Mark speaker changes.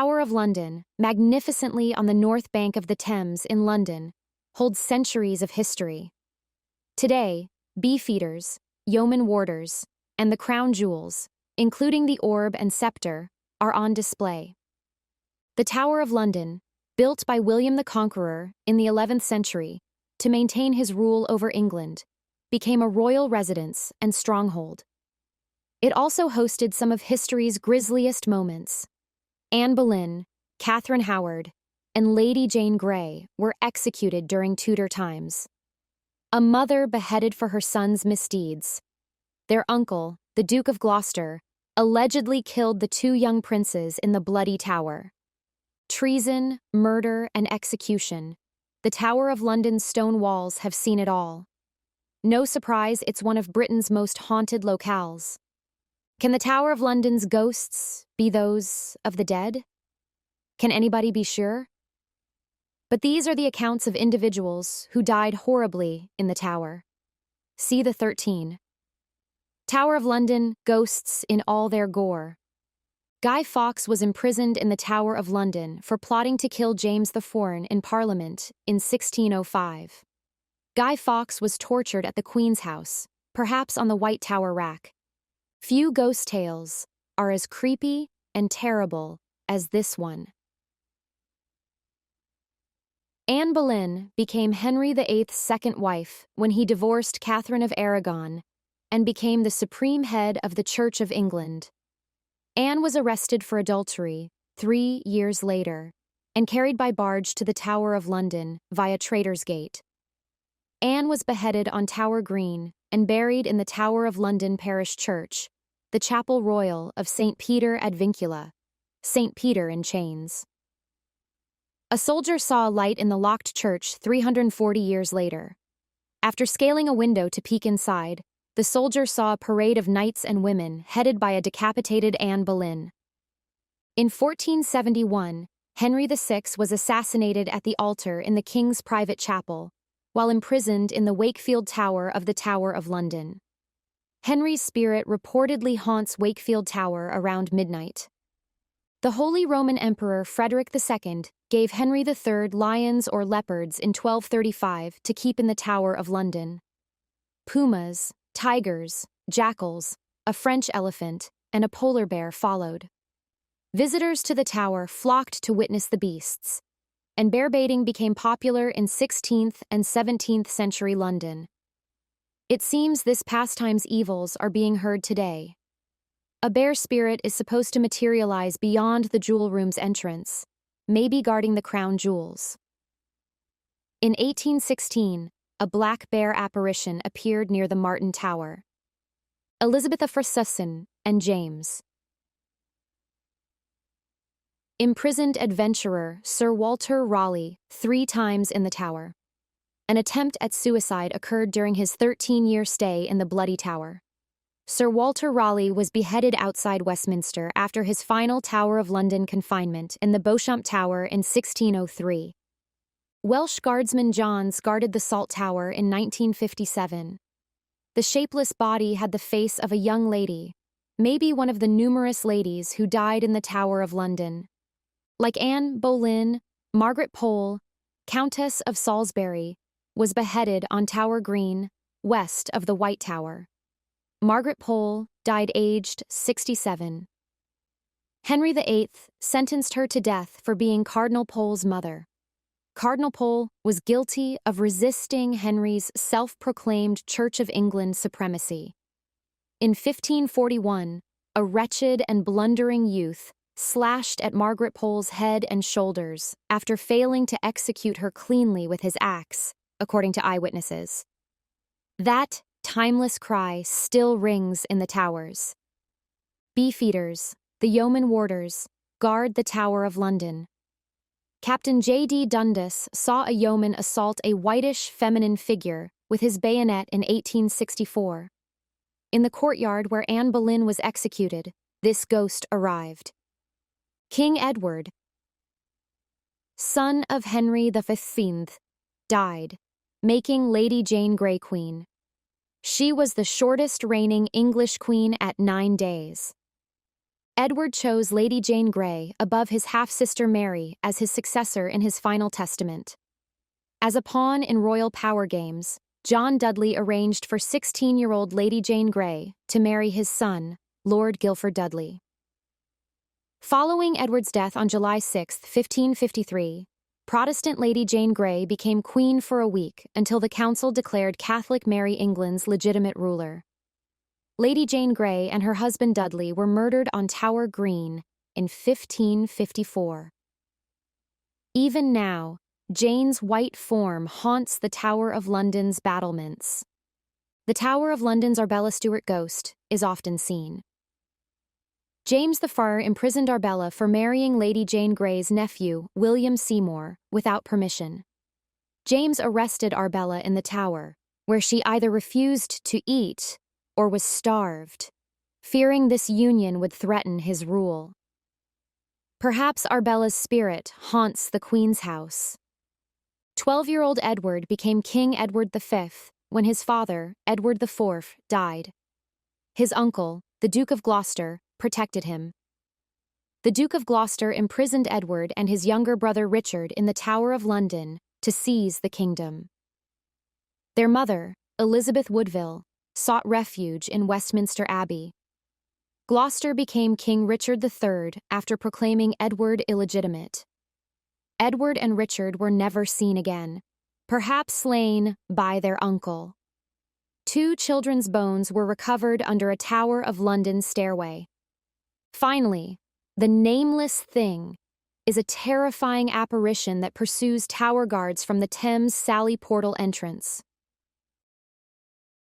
Speaker 1: Tower of London, magnificently on the north bank of the Thames in London, holds centuries of history. Today, Beefeaters, Yeoman Warders, and the crown jewels, including the orb and sceptre, are on display. The Tower of London, built by William the Conqueror in the 11th century to maintain his rule over England, became a royal residence and stronghold. It also hosted some of history's grisliest moments. Anne Boleyn, Catherine Howard, and Lady Jane Grey were executed during Tudor times. A mother beheaded for her son's misdeeds. Their uncle, the Duke of Gloucester, allegedly killed the two young princes in the bloody tower. Treason, murder, and execution. The Tower of London's stone walls have seen it all. No surprise, it's one of Britain's most haunted locales. Can the Tower of London's ghosts be those of the dead? Can anybody be sure? But these are the accounts of individuals who died horribly in the tower. See the 13. Tower of London, ghosts in all their gore. Guy Fawkes was imprisoned in the Tower of London for plotting to kill James IV in Parliament in 1605. Guy Fawkes was tortured at the Queen's house, perhaps on the White Tower rack. Few ghost tales are as creepy and terrible as this one. Anne Boleyn became Henry VIII's second wife when he divorced Catherine of Aragon and became the supreme head of the Church of England. Anne was arrested for adultery 3 years later and carried by barge to the Tower of London via Traitor's Gate. Anne was beheaded on Tower Green and buried in the Tower of London Parish Church, the Chapel Royal of St. Peter ad Vincula, St. Peter in chains. A soldier saw a light in the locked church 340 years later. After scaling a window to peek inside, the soldier saw a parade of knights and women headed by a decapitated Anne Boleyn. In 1471, Henry VI was assassinated at the altar in the king's private chapel, while imprisoned in the Wakefield Tower of the Tower of London. Henry's spirit reportedly haunts Wakefield Tower around midnight. The Holy Roman Emperor Frederick II gave Henry III lions or leopards in 1235 to keep in the Tower of London. Pumas, tigers, jackals, a French elephant, and a polar bear followed. Visitors to the tower flocked to witness the beasts, and bear baiting became popular in 16th and 17th century London. It seems this pastime's evils are being heard today. A bear spirit is supposed to materialize beyond the jewel room's entrance, maybe guarding the crown jewels. In 1816, a black bear apparition appeared near the Martin Tower. Elizabeth of Sussen and James. Imprisoned adventurer Sir Walter Raleigh 3 times in the tower. An attempt at suicide occurred during his 13-year stay in the Bloody Tower. Sir Walter Raleigh was beheaded outside Westminster after his final Tower of London confinement in the Beauchamp Tower in 1603. Welsh Guardsman Johns guarded the Salt Tower in 1957. The shapeless body had the face of a young lady, maybe one of the numerous ladies who died in the Tower of London. Like Anne Boleyn, Margaret Pole, Countess of Salisbury, was beheaded on Tower Green, west of the White Tower. Margaret Pole died aged 67. Henry VIII sentenced her to death for being Cardinal Pole's mother. Cardinal Pole was guilty of resisting Henry's self-proclaimed Church of England supremacy. In 1541, a wretched and blundering youth slashed at Margaret Pole's head and shoulders after failing to execute her cleanly with his axe, according to eyewitnesses. That timeless cry still rings in the towers. Beefeaters, the Yeoman Warders, guard the Tower of London. Captain J.D. Dundas saw a yeoman assault a whitish feminine figure with his bayonet in 1864. In the courtyard where Anne Boleyn was executed, this ghost arrived. King Edward, son of Henry V, died, making Lady Jane Grey queen. She was the shortest reigning English queen at 9 days. Edward chose Lady Jane Grey above his half-sister Mary as his successor in his final testament. As a pawn in royal power games, John Dudley arranged for 16-year-old Lady Jane Grey to marry his son, Lord Guilford Dudley. Following Edward's death on July 6, 1553, Protestant Lady Jane Grey became queen for a week until the council declared Catholic Mary England's legitimate ruler. Lady Jane Grey and her husband Dudley were murdered on Tower Green in 1554. Even now, Jane's white form haunts the Tower of London's battlements. The Tower of London's Arbella Stewart ghost is often seen. James the Friar imprisoned Arbella for marrying Lady Jane Grey's nephew, William Seymour, without permission. James arrested Arbella in the Tower, where she either refused to eat or was starved, fearing this union would threaten his rule. Perhaps Arbella's spirit haunts the Queen's house. 12-year-old Edward became King Edward V when his father, Edward IV, died. His uncle, the Duke of Gloucester, protected him. The Duke of Gloucester imprisoned Edward and his younger brother Richard in the Tower of London to seize the kingdom. Their mother, Elizabeth Woodville, sought refuge in Westminster Abbey. Gloucester became King Richard III after proclaiming Edward illegitimate. Edward and Richard were never seen again, perhaps slain by their uncle. 2 children's bones were recovered under a Tower of London stairway. Finally, the nameless thing is a terrifying apparition that pursues tower guards from the Thames Sally Portal entrance.